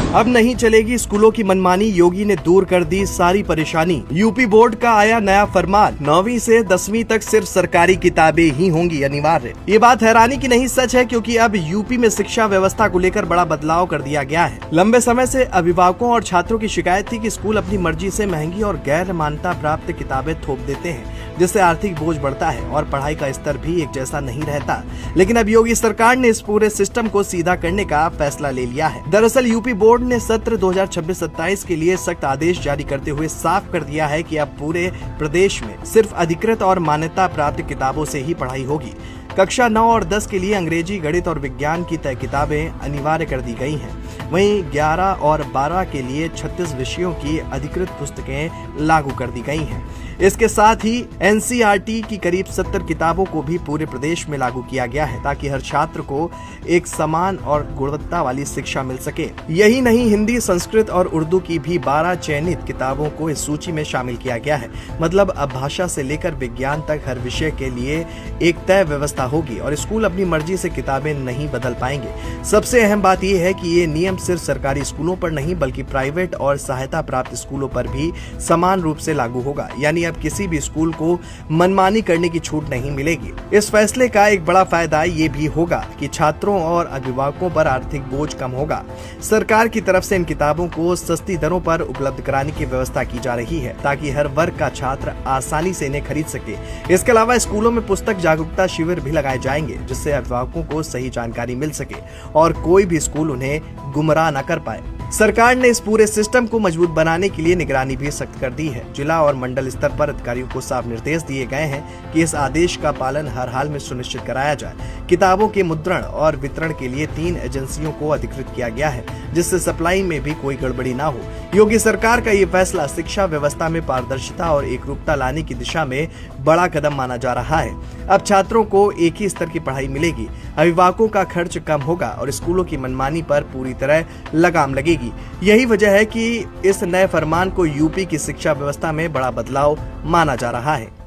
अब नहीं चलेगी स्कूलों की मनमानी, योगी ने दूर कर दी सारी परेशानी। यूपी बोर्ड का आया नया फरमान, 9वीं से 10वीं तक सिर्फ सरकारी किताबें ही होंगी अनिवार्य। ये बात हैरानी की नहीं सच है, क्योंकि अब यूपी में शिक्षा व्यवस्था को लेकर बड़ा बदलाव कर दिया गया है। लंबे समय से अभिभावकों और छात्रों की शिकायत थी कि स्कूल अपनी मर्जी से महंगी और गैर मान्यता प्राप्त किताबें थोप देते हैं, जिससे आर्थिक बोझ बढ़ता है और पढ़ाई का स्तर भी एक जैसा नहीं रहता। लेकिन अब योगी सरकार ने इस पूरे सिस्टम को सीधा करने का फैसला ले लिया है। दरअसल यूपी बोर्ड ने सत्र 2026-27 के लिए सख्त आदेश जारी करते हुए साफ कर दिया है कि अब पूरे प्रदेश में सिर्फ अधिकृत और मान्यता प्राप्त किताबों से ही पढ़ाई होगी। कक्षा 9 और 10 के लिए अंग्रेजी, गणित और विज्ञान की तय किताबें अनिवार्य कर दी गई हैं। वहीं 11 और 12 के लिए 36 विषयों की अधिकृत पुस्तकें लागू कर दी गई हैं। इसके साथ ही एनसीईआरटी की करीब 70 किताबों को भी पूरे प्रदेश में लागू किया गया है, ताकि हर छात्र को एक समान और गुणवत्ता वाली शिक्षा मिल सके। यही नहीं, हिंदी, संस्कृत और उर्दू की भी 12 चयनित किताबों को इस सूची में शामिल किया गया है। मतलब अब भाषा से लेकर विज्ञान तक हर विषय के लिए एक तय व्यवस्था होगी और स्कूल अपनी मर्जी से किताबें नहीं बदल पाएंगे। सबसे अहम बात यह है कि ये नियम सिर्फ सरकारी स्कूलों पर नहीं, बल्कि प्राइवेट और सहायता प्राप्त स्कूलों पर भी समान रूप से लागू होगा। यानी अब किसी भी स्कूल को मनमानी करने की छूट नहीं मिलेगी। इस फैसले का एक बड़ा फायदा ये भी होगा कि छात्रों और अभिभावकों पर आर्थिक बोझ कम होगा। सरकार की तरफ से इन किताबों को सस्ती दरों पर उपलब्ध कराने की व्यवस्था की जा रही है, ताकि हर वर्ग का छात्र आसानी से इन्हें खरीद सके। इसके अलावा स्कूलों में पुस्तक जागरूकता शिविर भी लगाए जाएंगे, जिससे अभिभावकों को सही जानकारी मिल सके और कोई भी स्कूल उन्हें गुमराह न कर पाए। सरकार ने इस पूरे सिस्टम को मजबूत बनाने के लिए निगरानी भी सख्त कर दी है। जिला और मंडल स्तर पर अधिकारियों को साफ निर्देश दिए गए हैं कि इस आदेश का पालन हर हाल में सुनिश्चित कराया जाए। किताबों के मुद्रण और वितरण के लिए 3 एजेंसियों को अधिकृत किया गया है, जिससे सप्लाई में भी कोई गड़बड़ी ना हो। योगी सरकार का ये फैसला शिक्षा व्यवस्था में पारदर्शिता और एकरूपता लाने की दिशा में बड़ा कदम माना जा रहा है। अब छात्रों को एक ही स्तर की पढ़ाई मिलेगी, अभिभावकों का खर्च कम होगा और स्कूलों की मनमानी पर पूरी तरह लगाम लगेगी। यही वजह है कि इस नए फरमान को यूपी की शिक्षा व्यवस्था में बड़ा बदलाव माना जा रहा है।